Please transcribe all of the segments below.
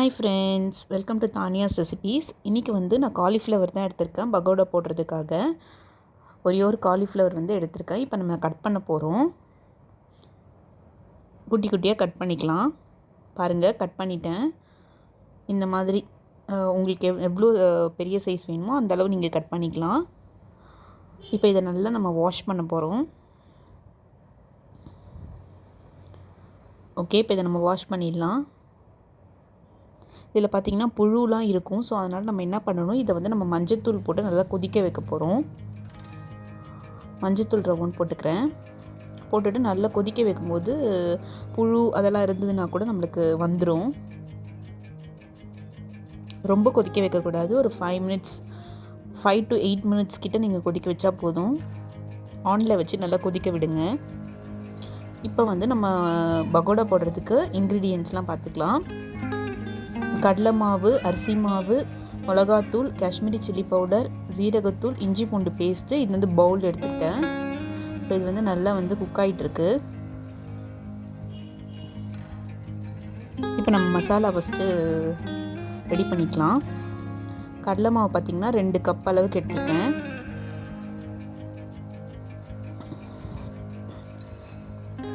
Hi friends, welcome to Dhaniya's recipes. இன்றைக்கி வந்து நான் காலிஃப்ளவர் தான் எடுத்திருக்கேன் பகோடா போடுறதுக்காக. ஒரே ஒரு காலிஃப்ளவர் வந்து எடுத்திருக்கேன். இப்போ நம்ம கட் பண்ண போகிறோம். குட்டி குட்டியாக கட் பண்ணிக்கலாம். பாருங்கள், கட் பண்ணிட்டேன். இந்த மாதிரி உங்களுக்கு எவ்வளோ பெரிய சைஸ் வேணுமோ அந்தளவு நீங்கள் கட் பண்ணிக்கலாம். இப்போ இதை நல்லா நம்ம வாஷ் பண்ண போகிறோம். ஓகே, இப்போ இதை நம்ம வாஷ் பண்ணிடலாம். இதில் பார்த்திங்கன்னா புழுலாம் இருக்கும். ஸோ அதனால் நம்ம என்ன பண்ணணும், இதை வந்து நம்ம மஞ்சத்தூள் போட்டு நல்லா கொதிக்க வைக்க போகிறோம். மஞ்சத்தூள் ரவுண்ட் போட்டுக்கிறேன். போட்டுட்டு நல்லா கொதிக்க வைக்கும்போது புழு அதெல்லாம் இருந்ததுன்னா கூட நம்மளுக்கு வந்துடும். ரொம்ப கொதிக்க வைக்கக்கூடாது. ஒரு 5 to 8 மினிட்ஸ் கிட்ட நீங்கள் கொதிக்க வச்சா போதும். ஆனில் வச்சு நல்லா கொதிக்க விடுங்க. இப்போ வந்து நம்ம பகோடா போடுறதுக்கு இன்க்ரீடியன்ட்ஸ்லாம் பார்த்துக்கலாம். கடலை மாவு, அரிசி மாவு, மிளகாத்தூள், காஷ்மீரி சில்லி பவுடர், ஜீரகத்தூள், இஞ்சி பூண்டு பேஸ்ட்டு. இது வந்து பவுல் எடுத்துக்கிட்டேன். இப்போ இது வந்து நல்லா வந்து குக் ஆகிட்டுருக்கு. இப்போ நம்ம மசாலா ஃபஸ்ட்டு ரெடி பண்ணிக்கலாம். கடலை மாவு பார்த்திங்கன்னா 2 கப் அளவுக்கு எடுத்துருக்கேன்.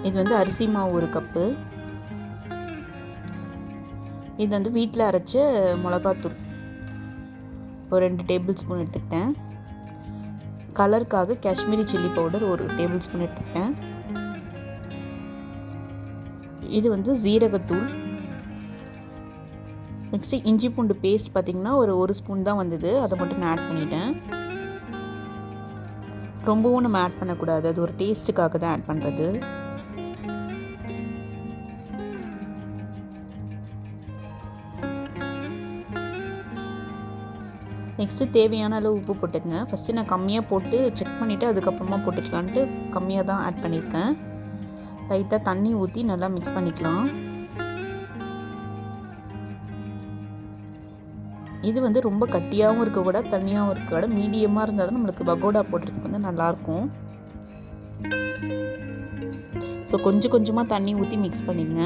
இது வந்து அரிசி மாவு 1 கப்பு. இது வந்து வீட்டில் அரைச்ச மிளகாத்தூள் ஒரு 2 டேபிள் ஸ்பூன் எடுத்துக்கிட்டேன். கலருக்காக Kashmiri chilli powder 1 table spoon எடுத்துக்கிட்டேன். இது வந்து ஜீரகத்தூள். நெக்ஸ்ட்டு இஞ்சி பூண்டு பேஸ்ட் பார்த்திங்கன்னா ஒரு ஸ்பூன் தான் வந்தது. அதை மட்டும் நான் ஆட் பண்ணிட்டேன். ரொம்பவும் நம்ம ஆட் பண்ணக்கூடாது, அது ஒரு டேஸ்ட்டுக்காக தான் ஆட் பண்ணுறது. நெக்ஸ்ட்டு தேவையான அளவு உப்பு போட்டுக்கங்க. ஃபஸ்ட்டு நான் கம்மியாக போட்டு செக் பண்ணிவிட்டு அதுக்கப்புறமா போட்டுக்கலான்ட்டு கம்மியாக தான் ஆட் பண்ணியிருக்கேன். லைட்டாக தண்ணி ஊற்றி நல்லா மிக்ஸ் பண்ணிக்கலாம். இது வந்து ரொம்ப கட்டியாகவும் இருக்கக்கூடாது, தண்ணியாகவும் இருக்கக்கூடாது, மீடியமாக இருந்தால் தான் நம்மளுக்கு பகோடா போடுறதுக்கு வந்து நல்லாயிருக்கும். ஸோ கொஞ்சம் கொஞ்சமாக தண்ணி ஊற்றி மிக்ஸ் பண்ணிங்க.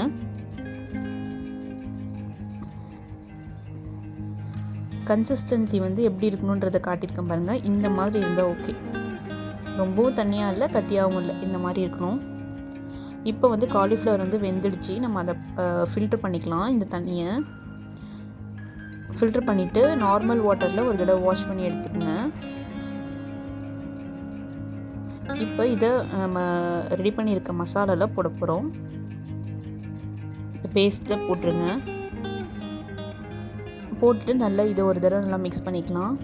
கன்சிஸ்டன்சி வந்து எப்படி இருக்கணுன்றதை காட்டியிருக்கேன் பாருங்கள். இந்த மாதிரி இருந்தால் ஓகே. ரொம்பவும் தண்ணியாக இல்லை, கட்டியாகவும் இல்லை, இந்த மாதிரி இருக்கணும். இப்போ வந்து காலிஃப்ளவர் வந்து வெந்துடுச்சு. நம்ம அதை ஃபில்டர் பண்ணிக்கலாம். இந்த தண்ணியை ஃபில்டர் பண்ணிவிட்டு நார்மல் வாட்டரில் ஒரு தடவை வாஷ் பண்ணி எடுத்துக்கோங்க. இப்போ இதை நம்ம ரெடி பண்ணியிருக்க மசாலாவில் போட போகிறோம். பேஸ்ட்டில் போட்டுருங்க. போட்டுட்டு நல்லா இதை ஒரு தடவை நல்லா மிக்ஸ் பண்ணிக்கலாம்.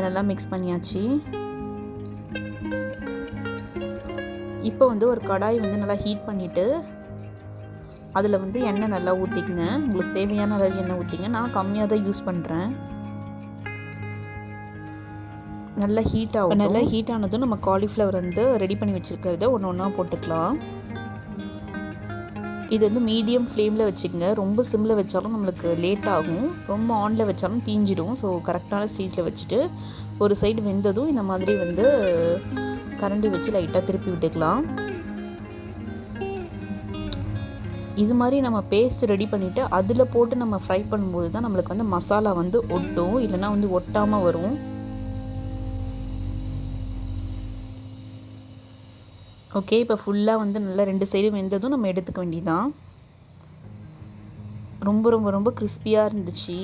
நல்லா மிக்ஸ் பண்ணியாச்சு. இப்போ வந்து ஒரு கடாய் வந்து நல்லா ஹீட் பண்ணிவிட்டு அதில் வந்து எண்ணெய் நல்லா ஊற்றிக்குங்க. உங்களுக்கு தேவையான அளவு எண்ணெய் ஊற்றிங்க. நான் கம்மியாக தான் யூஸ் பண்ணுறேன். நல்லா ஹீட் ஆகும். நல்லா ஹீட் ஆனதும் நம்ம காலிஃப்ளவர் வந்து ரெடி பண்ணி வச்சுருக்கிறத ஒன்று ஒன்றா போட்டுக்கலாம். இது வந்து மீடியம் ஃப்ளேமில் வச்சுக்கோங்க. ரொம்ப சிம்மில் வச்சாலும் நம்மளுக்கு லேட் ஆகும், ரொம்ப ஆனில் வச்சாலும் தீஞ்சிடும். ஸோ கரெக்டான ஸ்டேஜில் வச்சுட்டு ஒரு சைடு வெந்ததும் இந்த மாதிரி வந்து கரண்டி வச்சு லைட்டாக திருப்பி விட்டுக்கலாம். இது மாதிரி நம்ம பேஸ்ட் ரெடி பண்ணிவிட்டு அதில் போட்டு நம்ம ஃப்ரை பண்ணும்போது தான் நம்மளுக்கு வந்து மசாலா வந்து ஒட்டும், இல்லைனா வந்து ஒட்டாமல் வரும். ஓகே, இப்போ ஃபுல்லாக வந்து நல்லா 2 சைடும் வெந்ததும் நம்ம எடுத்துக்க வேண்டியதான். ரொம்ப ரொம்ப ரொம்ப கிறிஸ்பியாக இருந்துச்சு.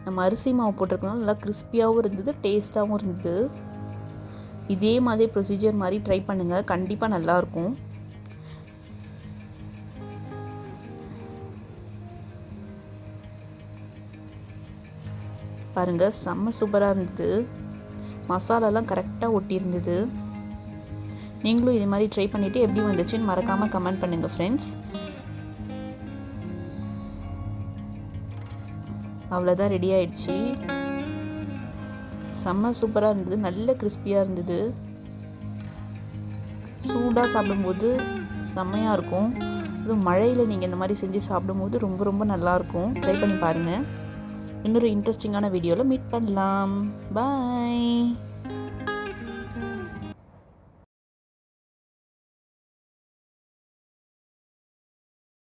நம்ம அரிசி மாவு போட்டிருக்கனால நல்லா கிறிஸ்பியாகவும் இருந்தது, டேஸ்ட்டாகவும் இருந்தது. இதே மாதிரி ப்ரொசீஜர் மாதிரி ட்ரை பண்ணுங்கள், கண்டிப்பாக நல்லாயிருக்கும். பாருங்கள், செம்ம சூப்பராக இருந்தது. மசாலாலாம் கரெக்டாக ஒட்டியிருந்தது. நீங்களும் இது மாதிரி ட்ரை பண்ணிவிட்டு எப்படி வந்துச்சுன்னு மறக்காமல் கமெண்ட் பண்ணுங்கள் ஃப்ரெண்ட்ஸ். அவ்வளோதான், ரெடி ஆயிடுச்சு. செம்ம சூப்பராக இருந்தது, நல்ல கிறிஸ்பியாக இருந்தது. சூடாக சாப்பிடும்போது செம்மையாக இருக்கும். அதுவும் மழையில் நீங்கள் இந்த மாதிரி செஞ்சு சாப்பிடும்போது ரொம்ப ரொம்ப நல்லாயிருக்கும். ட்ரை பண்ணி பாருங்கள். இன்னொரு இன்ட்ரெஸ்டிங்கான வீடியோவில் மீட் பண்ணலாம். பாய்.